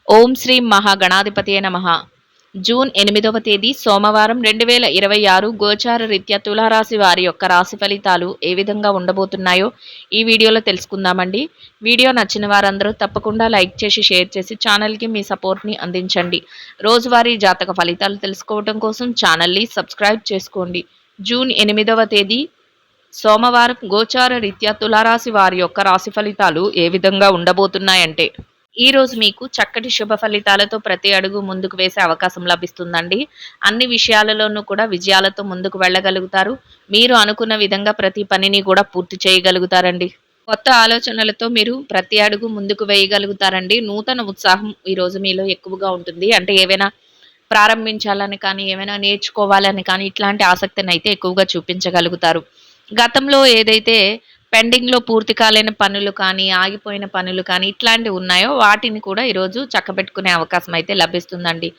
ఓం శ్రీ మహాగణాధిపతయే నమః. జూన్ 8వ తేదీ సోమవారం 2026 గోచార రీత్యా తులారాశి వారి యొక్క రాశి ఫలితాలు ఏ విధంగా ఉండబోతున్నాయో ఈ వీడియోలో తెలుసుకుందామండి. వీడియో నచ్చిన వారందరూ తప్పకుండా లైక్ చేసి షేర్ చేసి ఛానల్కి మీ సపోర్ట్ని అందించండి. రోజువారీ జాతక ఫలితాలు తెలుసుకోవడం కోసం ఛానల్ని సబ్స్క్రైబ్ చేసుకోండి. జూన్ 8వ తేదీ సోమవారం గోచార రీత్యా తులారాశి వారి యొక్క రాశి ఫలితాలు ఏ విధంగా ఉండబోతున్నాయంటే, ఈ రోజు మీకు చక్కటి శుభ ఫలితాలతో ప్రతి అడుగు ముందుకు వేసే అవకాశం లభిస్తుందండి. అన్ని విషయాలలోనూ కూడా విజయాలతో ముందుకు వెళ్ళగలుగుతారు. మీరు అనుకున్న విధంగా ప్రతి పనిని కూడా పూర్తి చేయగలుగుతారండి. కొత్త ఆలోచనలతో మీరు ప్రతి అడుగు ముందుకు వేయగలుగుతారండి. నూతన ఉత్సాహం ఈరోజు మీలో ఎక్కువగా ఉంటుంది. అంటే ఏవైనా ప్రారంభించాలని కానీ, ఏమైనా నేర్చుకోవాలని కానీ ఇట్లాంటి ఆసక్తిని అయితే ఎక్కువగా చూపించగలుగుతారు. గతంలో ఏదైతే పెండింగ్‌లో పూర్తి కాలేని పనులు కానీ, ఆగిపోయిన పనులు కానీ ఇట్లాంటివి ఉన్నాయో వాటిని కూడా ఈరోజు చక్కబెట్టుకునే అవకాశం అయితే లభిస్తుందండి.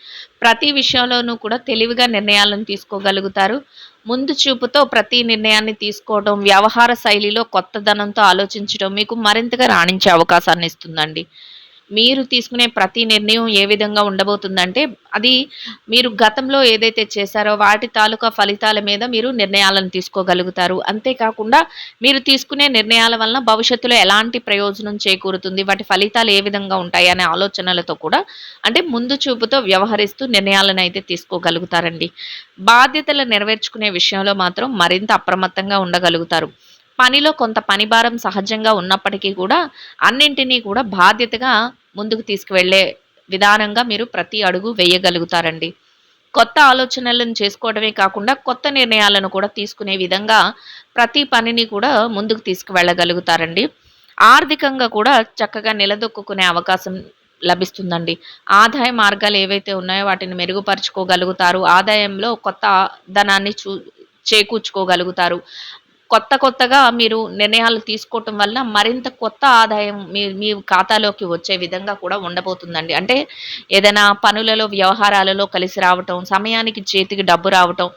ప్రతి విషయంలోనూ కూడా తెలివిగా నిర్ణయాలను తీసుకోగలుగుతారు. ముందు చూపుతో ప్రతి నిర్ణయాన్ని తీసుకోవడం, వ్యవహార శైలిలో కొత్తదనంతో ఆలోచించడం మీకు మరింతగా రాణించే అవకాశాన్ని ఇస్తుందండి. మీరు తీసుకునే ప్రతి నిర్ణయం ఏ విధంగా ఉండబోతుందంటే, అది మీరు గతంలో ఏదైతే చేశారో వాటి తాలూకా ఫలితాల మీద మీరు నిర్ణయాలను తీసుకోగలుగుతారు. అంతేకాకుండా మీరు తీసుకునే నిర్ణయాల వలన భవిష్యత్తులో ఎలాంటి ప్రయోజనం చేకూరుతుంది, వాటి ఫలితాలు ఏ విధంగా ఉంటాయి అనే ఆలోచనలతో కూడా అంటే ముందు చూపుతో వ్యవహరిస్తూ నిర్ణయాలను అయితే తీసుకోగలుగుతారండి. బాధ్యతలు నెరవేర్చుకునే విషయంలో మాత్రం మరింత అప్రమత్తంగా ఉండగలుగుతారు. పనిలో కొంత పని భారం సహజంగా ఉన్నప్పటికీ కూడా అన్నింటినీ కూడా బాధ్యతగా ముందుకు తీసుకువెళ్ళే విధానంగా మీరు ప్రతి అడుగు వేయగలుగుతారండి. కొత్త ఆలోచనలను చేసుకోవడమే కాకుండా కొత్త నిర్ణయాలను కూడా తీసుకునే విధంగా ప్రతి పనిని కూడా ముందుకు తీసుకువెళ్ళగలుగుతారండి. ఆర్థికంగా కూడా చక్కగా నిలదొక్కుకునే అవకాశం లభిస్తుందండి. ఆదాయ మార్గాలు ఏవైతే ఉన్నాయో వాటిని మెరుగుపరుచుకోగలుగుతారు. ఆదాయంలో కొత్త ధనాన్ని చేకూర్చుకోగలుగుతారు. కొత్తగా మీరు నిర్ణయాలు తీసుకోవటం వల్ల మరింత కొత్త ఆదాయం మీ మీ ఖాతాలోకి వచ్చే విధంగా కూడా ఉండబోతుందండి. అంటే ఏదైనా పనులలో, వ్యవహారాలలో కలిసి రావటం, సమయానికి చేతికి డబ్బు రావటం,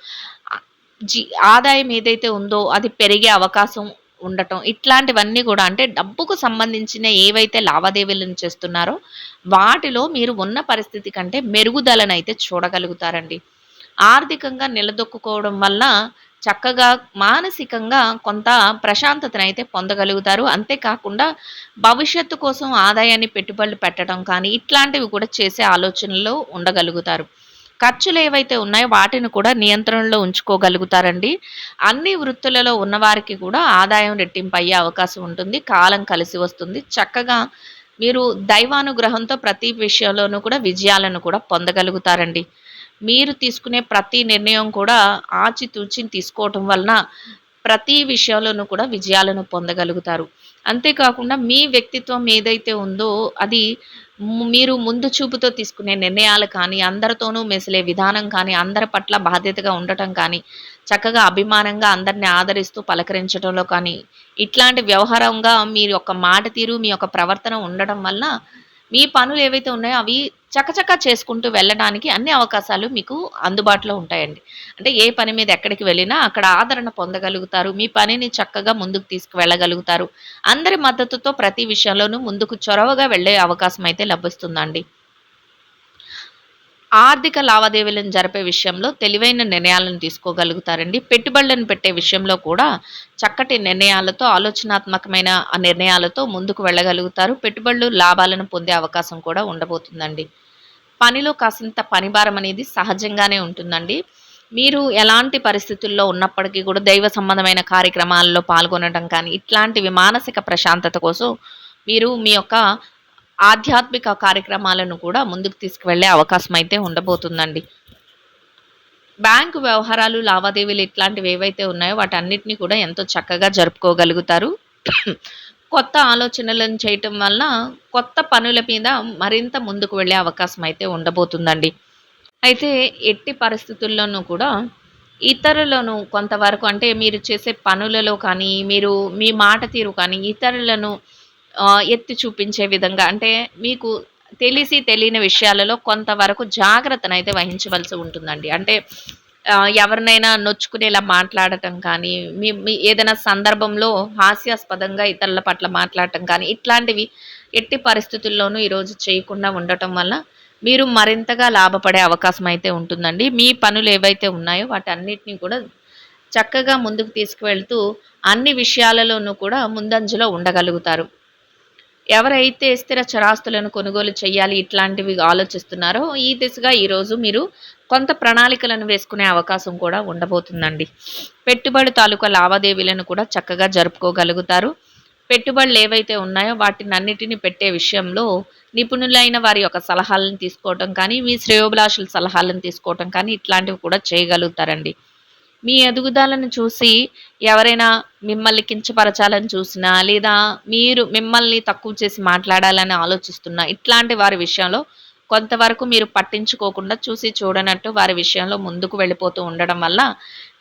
ఆహ్, జి ఆదాయం ఏదైతే ఉందో అది పెరిగే అవకాశం ఉండటం. ఇట్లాంటివన్నీ గూడా అంటే డబ్బుకు సంబంధించిన ఏవైతే లావాదేవీలను చేస్తున్నారో వాటిలో మీరు ఉన్న పరిస్థితి కంటే మెరుగుదలనైతే చూడగలుగుతారండి. ఆర్థికంగా నిలదొక్కుకోవడం వల్ల చక్కగా మానసికంగా కొంత ప్రశాంతతనైతే పొందగలుగుతారు. అంతేకాకుండా భవిష్యత్తు కోసం ఆదాయాన్ని పెట్టుబడులు పెట్టడం కానీ, ఇట్లాంటివి కూడా చేసే ఆలోచనలో ఉండగలుగుతారు. ఖర్చులేవైతే ఉన్నాయో వాటిని కూడా నియంత్రణలో ఉంచుకోగలుగుతారండి. అన్ని వృత్తులలో ఉన్నవారికి కూడా ఆదాయం రెట్టింపయ్యే అవకాశం ఉంటుంది. కాలం కలిసి వస్తుంది. చక్కగా మీరు దైవానుగ్రహంతో ప్రతి విషయంలోనూ కూడా విజయాలను కూడా పొందగలుగుతారండి. మీరు తీసుకునే ప్రతి నిర్ణయం కూడా ఆచితూచి తీసుకోవటం వలన ప్రతి విషయంలోనూ కూడా విజయాలను పొందగలుగుతారు. అంతేకాకుండా మీ వ్యక్తిత్వం ఏదైతే ఉందో అది మీరు ముందు చూపుతో తీసుకునే నిర్ణయాలు కానీ, అందరితోనూ మెసిలే విధానం కానీ, అందరి పట్ల బాధ్యతగా ఉండటం కానీ, చక్కగా అభిమానంగా అందరిని ఆదరిస్తూ పలకరించడంలో కానీ, ఇట్లాంటి వ్యవహారంగా మీరు యొక్క మాట తీరు, మీ యొక్క ప్రవర్తన ఉండడం వలన మీ పనులు ఏవైతే ఉన్నాయో అవి చకచకా చేసుకుంటూ వెళ్ళడానికి అన్ని అవకాశాలు మీకు అందుబాటులో ఉంటాయండి. అంటే ఏ పని మీద ఎక్కడికి వెళ్ళినా అక్కడ ఆదరణ పొందగలుగుతారు. మీ పనిని చక్కగా ముందుకు తీసుకువెళ్ళగలుగుతారు. అందరి మద్దతుతో ప్రతి విషయంలోనూ ముందుకు చొరవగా వెళ్ళే అవకాశం అయితే లభిస్తుందండి. ఆర్థిక లావాదేవీలను జరిపే విషయంలో తెలివైన నిర్ణయాలను తీసుకోగలుగుతారండి. పెట్టుబడులను పెట్టే విషయంలో కూడా చక్కటి నిర్ణయాలతో, ఆలోచనాత్మకమైన ఆ నిర్ణయాలతో ముందుకు వెళ్ళగలుగుతారు. పెట్టుబడులు లాభాలను పొందే అవకాశం కూడా ఉండబోతుందండి. పనిలో కాసింత పనిభారం అనేది సహజంగానే ఉంటుందండి. మీరు ఎలాంటి పరిస్థితుల్లో ఉన్నప్పటికీ కూడా దైవ సంబంధమైన కార్యక్రమాల్లో పాల్గొనడం కానీ, ఇట్లాంటివి మానసిక ప్రశాంతత కోసం మీరు మీ యొక్క ఆధ్యాత్మిక కార్యక్రమాలను కూడా ముందుకు తీసుకువెళ్ళే అవకాశం అయితే ఉండబోతుందండి. బ్యాంకు వ్యవహారాలు, లావాదేవీలు ఇట్లాంటివి ఏవైతే ఉన్నాయో వాటన్నిటిని కూడా ఎంతో చక్కగా జరుపుకోగలుగుతారు. కొత్త ఆలోచనలను చేయటం వల్ల కొత్త పనుల మీద మరింత ముందుకు వెళ్ళే అవకాశం అయితే ఉండబోతుందండి. అయితే ఎట్టి పరిస్థితుల్లోనూ కూడా ఇతరులను కొంతవరకు అంటే మీరు చేసే పనులలో కానీ, మీరు మీ మాట తీరు కానీ ఇతరులను ఎత్తి చూపించే విధంగా అంటే మీకు తెలిసి తెలియని విషయాలలో కొంతవరకు జాగ్రత్తనైతే వహించవలసి ఉంటుందండి. అంటే ఎవరినైనా నొచ్చుకునేలా మాట్లాడటం కానీ, మీ మీ ఏదైనా సందర్భంలో హాస్యాస్పదంగా ఇతరుల పట్ల మాట్లాడటం కానీ, ఇట్లాంటివి ఎట్టి పరిస్థితుల్లోనూ ఈరోజు చేయకుండా ఉండటం వల్ల మీరు మరింతగా లాభపడే అవకాశం అయితే ఉంటుందండి. మీ పనులు ఏవైతే ఉన్నాయో వాటన్నిటిని కూడా చక్కగా ముందుకు తీసుకువెళ్తూ అన్ని విషయాలలోనూ కూడా ముందంజలో ఉండగలుగుతారు. ఎవరైతే స్థిర చరాస్తులను కొనుగోలు చేయాలి ఇట్లాంటివి ఆలోచిస్తున్నారో ఈ దిశగా ఈరోజు మీరు కొంత ప్రణాళికలను వేసుకునే అవకాశం కూడా ఉండబోతుందండి. పెట్టుబడి తాలూకా లావాదేవీలను కూడా చక్కగా జరుపుకోగలుగుతారు. పెట్టుబడులు ఏవైతే ఉన్నాయో వాటినన్నిటిని పెట్టే విషయంలో నిపుణులైన వారి యొక్క సలహాలను తీసుకోవటం కానీ, మీ శ్రేయోభిలాషుల సలహాలను తీసుకోవటం కానీ ఇట్లాంటివి కూడా చేయగలుగుతారండి. మీ ఎదుగుదలను చూసి ఎవరైనా మిమ్మల్ని కించపరచాలని చూసినా, లేదా మీరు మిమ్మల్ని తక్కువ చేసి మాట్లాడాలని ఆలోచిస్తున్నా, ఇట్లాంటి వారి విషయంలో కొంతవరకు మీరు పట్టించుకోకుండా చూసి చూడనట్టు వారి విషయంలో ముందుకు వెళ్ళిపోతూ ఉండడం వల్ల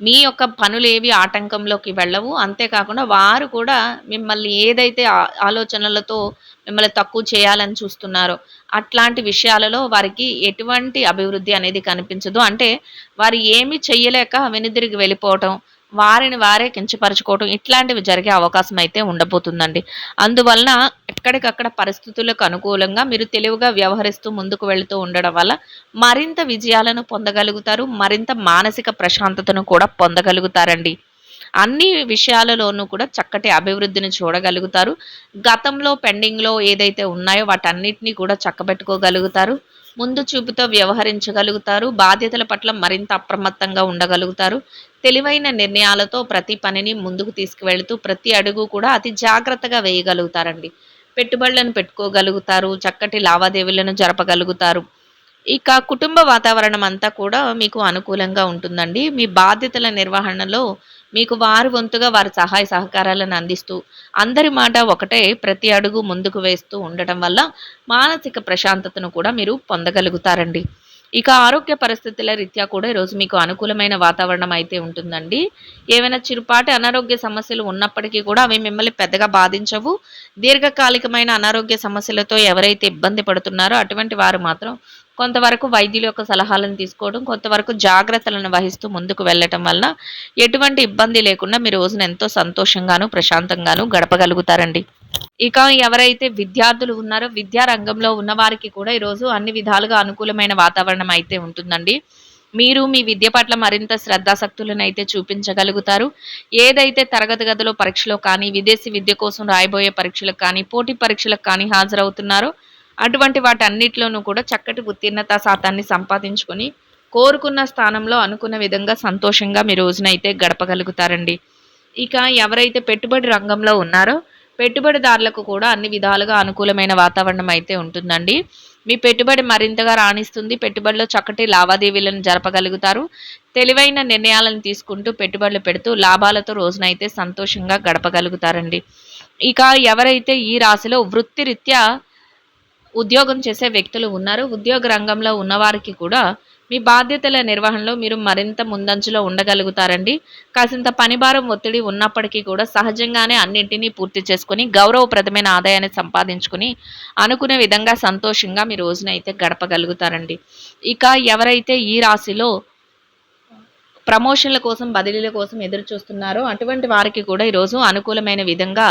మీ యొక్క పనులేవి ఆటంకంలోకి వెళ్ళవు. అంతేకాకుండా వారు కూడా మిమ్మల్ని ఏదైతే ఆలోచనలతో మిమ్మల్ని తక్కువ చేయాలని చూస్తున్నారో అట్లాంటి విషయాలలో వారికి ఎటువంటి అభివృద్ధి అనేది కనిపించదు. అంటే వారు ఏమి చెయ్యలేక వెనుదిరిగి వెళ్ళిపోవటం, వారిని వారే కించపరచుకోవటం ఇట్లాంటివి జరిగే అవకాశం అయితే ఉండబోతుందండి. అందువలన ఎక్కడికక్కడ పరిస్థితులకు అనుకూలంగా మీరు తెలివిగా వ్యవహరిస్తూ ముందుకు వెళుతూ ఉండడం వల్ల మరింత విజయాలను పొందగలుగుతారు. మరింత మానసిక ప్రశాంతతను కూడా పొందగలుగుతారండి. అన్ని విషయాలలోనూ కూడా చక్కటి అభివృద్ధిని చూడగలుగుతారు. గతంలో పెండింగ్‌లో ఏదైతే ఉన్నాయో వాటన్నిటిని కూడా చక్కబెట్టుకోగలుగుతారు. ముందు చూపుతో వ్యవహరించగలుగుతారు. బాధ్యతల పట్ల మరింత అప్రమత్తంగా ఉండగలుగుతారు. తెలివైన నిర్ణయాలతో ప్రతి పనిని ముందుకు తీసుకువెళుతూ ప్రతి అడుగు కూడా అతి జాగ్రత్తగా వేయగలుగుతారండి. పెట్టుబడులను పెట్టుకోగలుగుతారు. చక్కటి లావాదేవీలను జరపగలుగుతారు. ఇక కుటుంబ వాతావరణం అంతా కూడా మీకు అనుకూలంగా ఉంటుందండి. మీ బాధ్యతల నిర్వహణలో మీకు వారి వంతుగా వారి సహాయ సహకారాలను అందిస్తూ, అందరి మాట ఒకటే ప్రతి అడుగు ముందుకు వేస్తూ ఉండటం వల్ల మానసిక ప్రశాంతతను కూడా మీరు పొందగలుగుతారండి. ఇక ఆరోగ్య పరిస్థితుల రీత్యా కూడా ఈరోజు మీకు అనుకూలమైన వాతావరణం అయితే ఉంటుందండి. ఏవైనా చిరుపాటి అనారోగ్య సమస్యలు ఉన్నప్పటికీ కూడా అవి మిమ్మల్ని పెద్దగా బాధించవు. దీర్ఘకాలికమైన అనారోగ్య సమస్యలతో ఎవరైతే ఇబ్బంది పడుతున్నారో అటువంటి వారు మాత్రం కొంతవరకు వైద్యుల యొక్క సలహాలను తీసుకోవడం, కొంతవరకు జాగ్రత్తలను వహిస్తూ ముందుకు వెళ్ళటం వలన ఎటువంటి ఇబ్బంది లేకుండా మీ రోజున ఎంతో సంతోషంగాను, ప్రశాంతంగాను గడపగలుగుతారండి. ఇక ఎవరైతే విద్యార్థులు ఉన్నారో విద్యా రంగంలో ఉన్నవారికి కూడా ఈరోజు అన్ని విధాలుగా అనుకూలమైన వాతావరణం అయితే ఉంటుందండి. మీరు మీ విద్య పట్ల మరింత శ్రద్ధాసక్తులను అయితే చూపించగలుగుతారు. ఏదైతే తరగతి గదిలో పరీక్షలో కానీ, విదేశీ విద్య కోసం రాయబోయే పరీక్షలకు కానీ, పోటీ పరీక్షలకు కానీ హాజరవుతున్నారో అటువంటి వాటన్నిటిలోనూ కూడా చక్కటి ఉత్తీర్ణతా శాతాన్ని సంపాదించుకొని కోరుకున్న స్థానంలో అనుకున్న విధంగా సంతోషంగా మీ రోజునైతే గడపగలుగుతారండి. ఇక ఎవరైతే పెట్టుబడి రంగంలో ఉన్నారో పెట్టుబడిదారులకు కూడా అన్ని విధాలుగా అనుకూలమైన వాతావరణం అయితే ఉంటుందండి. మీ పెట్టుబడి మరింతగా రాణిస్తుంది. పెట్టుబడిలో చక్కటి లావాదేవీలను జరపగలుగుతారు. తెలివైన నిర్ణయాలను తీసుకుంటూ పెట్టుబడులు పెడుతూ లాభాలతో రోజునైతే సంతోషంగా గడపగలుగుతారండి. ఇక ఎవరైతే ఈ రాశిలో వృత్తిరీత్యా ఉద్యోగం చేసే వ్యక్తులు ఉన్నారు. ఉద్యోగ రంగంలో ఉన్నవారికి కూడా మీ బాధ్యతల నిర్వహణలో మీరు మరింత ముందంజలో ఉండగలుగుతారండి. కాసింత పనిభారం ఒత్తిడి ఉన్నప్పటికీ కూడా సహజంగానే అన్నింటినీ పూర్తి చేసుకొని గౌరవప్రదమైన ఆదాయాన్ని సంపాదించుకుని అనుకునే విధంగా సంతోషంగా మీ రోజునైతే గడపగలుగుతారండి. ఇక ఎవరైతే ఈ రాశిలో ప్రమోషన్ల కోసం బదిలీల కోసం ఎదురు చూస్తున్నారో అటువంటి వారికి కూడా ఈరోజు అనుకూలమైన విధంగా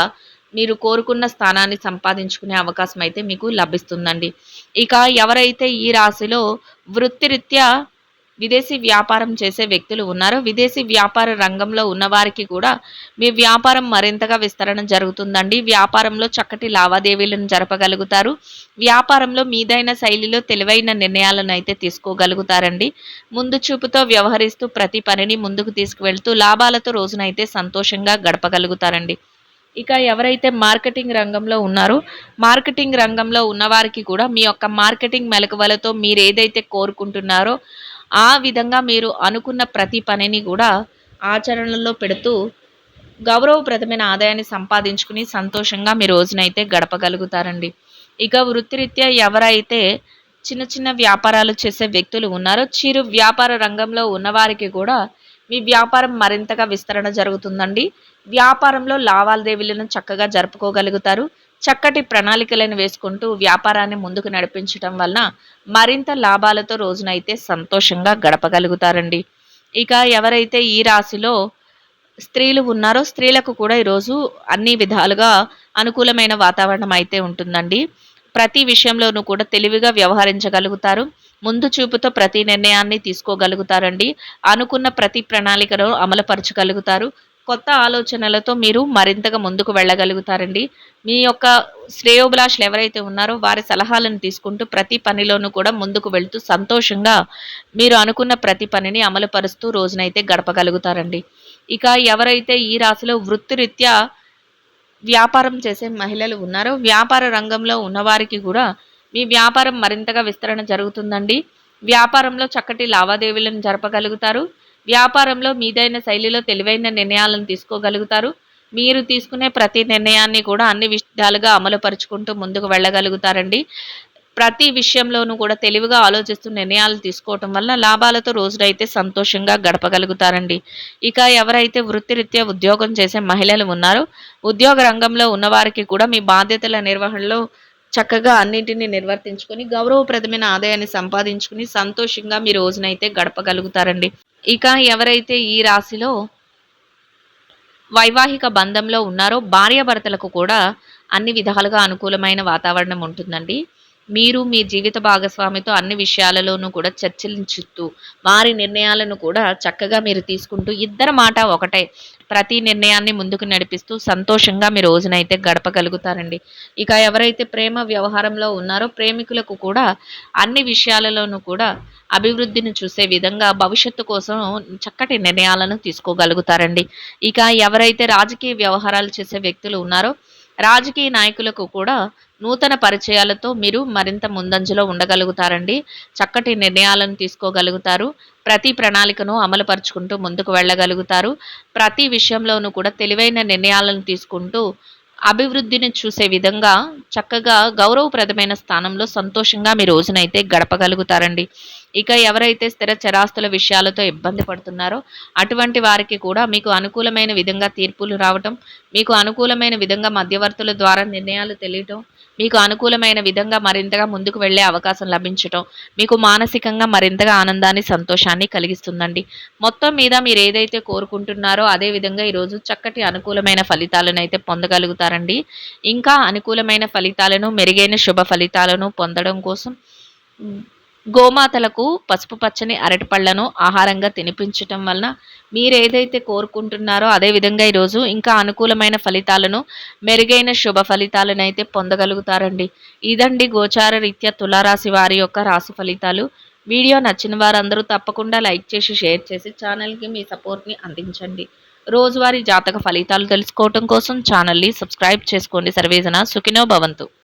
మీరు కోరుకున్న స్థానాన్ని సంపాదించుకునే అవకాశం అయితే మీకు లభిస్తుందండి. ఇక ఎవరైతే ఈ రాశిలో వృత్తిరీత్యా విదేశీ వ్యాపారం చేసే వ్యక్తులు ఉన్నారో విదేశీ వ్యాపార రంగంలో ఉన్నవారికి కూడా మీ వ్యాపారం మరింతగా విస్తరణ జరుగుతుందండి. వ్యాపారంలో చక్కటి లావాదేవీలను జరపగలుగుతారు. వ్యాపారంలో మీదైన శైలిలో తెలివైన నిర్ణయాలను అయితే తీసుకోగలుగుతారండి. ముందు చూపుతో వ్యవహరిస్తూ ప్రతి పనిని ముందుకు తీసుకువెళ్తూ లాభాలతో రోజునైతే సంతోషంగా గడపగలుగుతారండి. ఇక ఎవరైతే మార్కెటింగ్ రంగంలో ఉన్నారో మార్కెటింగ్ రంగంలో ఉన్నవారికి కూడా మీ యొక్క మార్కెటింగ్ మెలకువలతో మీరు ఏదైతే కోరుకుంటున్నారో ఆ విధంగా మీరు అనుకున్న ప్రతి పనిని కూడా ఆచరణలో పెడుతూ గౌరవప్రదమైన ఆదాయాన్ని సంపాదించుకుని సంతోషంగా మీ రోజునైతే గడపగలుగుతారండి. ఇక వృత్తిరీత్యా ఎవరైతే చిన్న చిన్న వ్యాపారాలు చేసే వ్యక్తులు ఉన్నారో చిరు వ్యాపార రంగంలో ఉన్నవారికి కూడా మీ వ్యాపారం మరింతగా విస్తరణ జరుగుతుందండి. వ్యాపారంలో లావాదేవీలను చక్కగా జరుపుకోగలుగుతారు. చక్కటి ప్రణాళికలను వేసుకుంటూ వ్యాపారాన్ని ముందుకు నడిపించడం వలన మరింత లాభాలతో రోజునైతే సంతోషంగా గడపగలుగుతారండి. ఇక ఎవరైతే ఈ రాశిలో స్త్రీలు ఉన్నారో స్త్రీలకు కూడా ఈరోజు అన్ని విధాలుగా అనుకూలమైన వాతావరణం అయితే ఉంటుందండి. ప్రతి విషయంలోనూ కూడా తెలివిగా వ్యవహరించగలుగుతారు. ముందు చూపుతో ప్రతి నిర్ణయాన్ని తీసుకోగలుగుతారండి. అనుకున్న ప్రతి ప్రణాళికను అమలుపరచగలుగుతారు. కొత్త ఆలోచనలతో మీరు మరింతగా ముందుకు వెళ్ళగలుగుతారండి. మీ యొక్క శ్రేయోభిలాషులు ఎవరైతే ఉన్నారో వారి సలహాలను తీసుకుంటూ ప్రతి పనిలోనూ కూడా ముందుకు వెళ్తూ సంతోషంగా మీరు అనుకున్న ప్రతి పనిని అమలుపరుస్తూ రోజునైతే గడపగలుగుతారండి. ఇక ఎవరైతే ఈ రాశిలో వృత్తిరీత్యా వ్యాపారం చేసే మహిళలు ఉన్నారో, వ్యాపార రంగంలో ఉన్నవారికి కూడా మీ వ్యాపారం మరింతగా విస్తరణ జరుగుతుందండి. వ్యాపారంలో చక్కటి లావాదేవీలను జరపగలుగుతారు. వ్యాపారంలో మీదైన శైలిలో తెలివైన నిర్ణయాలను తీసుకోగలుగుతారు. మీరు తీసుకునే ప్రతి నిర్ణయాన్ని కూడా అన్ని విధాలుగా అమలుపరుచుకుంటూ ముందుకు వెళ్ళగలుగుతారండి. ప్రతి విషయంలోనూ కూడా తెలివిగా ఆలోచిస్తూ నిర్ణయాలు తీసుకోవటం వల్ల లాభాలతో రోజునైతే సంతోషంగా గడపగలుగుతారండి. ఇక ఎవరైతే వృత్తిరీత్యా ఉద్యోగం చేసే మహిళలు ఉన్నారో, ఉద్యోగ రంగంలో ఉన్నవారికి కూడా మీ బాధ్యతల నిర్వహణలో చక్కగా అన్నింటినీ నిర్వర్తించుకొని గౌరవప్రదమైన ఆదాయాన్ని సంపాదించుకుని సంతోషంగా మీ రోజునైతే గడపగలుగుతారండి. ఇక ఎవరైతే ఈ రాశిలో వైవాహిక బంధంలో ఉన్నారో భార్యాభర్తలకు కూడా అన్ని విధాలుగా అనుకూలమైన వాతావరణం ఉంటుందండి. మీరు మీ జీవిత భాగస్వామితో అన్ని విషయాలలోనూ కూడా చర్చించుతూ వారి నిర్ణయాలను కూడా చక్కగా మీరు తీసుకుంటూ ఇద్దరి మాట ఒకటే ప్రతి నిర్ణయాన్ని ముందుకు నడిపిస్తూ సంతోషంగా మీ రోజునైతే గడపగలుగుతారండి. ఇక ఎవరైతే ప్రేమ వ్యవహారంలో ఉన్నారో ప్రేమికులకు కూడా అన్ని విషయాలలోనూ కూడా అభివృద్ధిని చూసే విధంగా భవిష్యత్తు కోసం చక్కటి నిర్ణయాలను తీసుకోగలుగుతారండి. ఇక ఎవరైతే రాజకీయ వ్యవహారాలు చేసే వ్యక్తులు ఉన్నారో రాజకీయ నాయకులకు కూడా నూతన పరిచయాలతో మీరు మరింత ముందంజలో ఉండగలుగుతారండి. చక్కటి నిర్ణయాలను తీసుకోగలుగుతారు. ప్రతి ప్రణాళికను అమలుపరుచుకుంటూ ముందుకు వెళ్ళగలుగుతారు. ప్రతి విషయంలోనూ కూడా తెలివైన నిర్ణయాలను తీసుకుంటూ అభివృద్ధిని చూసే విధంగా చక్కగా గౌరవప్రదమైన స్థానంలో సంతోషంగా మీ రోజునైతే గడపగలుగుతారండి. ఇక ఎవరైతే స్థిర చరాస్తుల విషయాలతో ఇబ్బంది పడుతున్నారో అటువంటి వారికి కూడా మీకు అనుకూలమైన విధంగా తీర్పులు రావటం, మీకు అనుకూలమైన విధంగా మధ్యవర్తుల ద్వారా నిర్ణయాలు తెలియటం, మీకు అనుకూలమైన విధంగా మరింతగా ముందుకు వెళ్ళే అవకాశం లభించటం మీకు మానసికంగా మరింతగా ఆనందాన్ని, సంతోషాన్ని కలిగిస్తుందండి. మొత్తం మీద మీరు ఏదైతే కోరుకుంటున్నారో అదే విధంగా ఈరోజు చక్కటి అనుకూలమైన ఫలితాలను అయితే పొందగలుగుతారండి. ఇంకా అనుకూలమైన ఫలితాలను, మెరుగైన శుభ ఫలితాలను పొందడం కోసం గోమాతలకు పసుపు పచ్చని అరటిపళ్లను ఆహారంగా తినిపించటం వలన మీరు ఏదైతే కోరుకుంటున్నారో అదే విధంగా ఈరోజు ఇంకా అనుకూలమైన ఫలితాలను, మెరుగైన శుభ ఫలితాలను అయితే పొందగలుగుతారండి. ఇదండి గోచార రీత్యా తులారాశి వారి యొక్క రాశి ఫలితాలు. వీడియో నచ్చిన వారందరూ తప్పకుండా లైక్ చేసి షేర్ చేసి ఛానల్కి మీ సపోర్ట్ని అందించండి. రోజువారీ జాతక ఫలితాలు తెలుసుకోవటం కోసం ఛానల్ని సబ్స్క్రైబ్ చేసుకోండి. సర్వేజన సుఖినో భవంతు.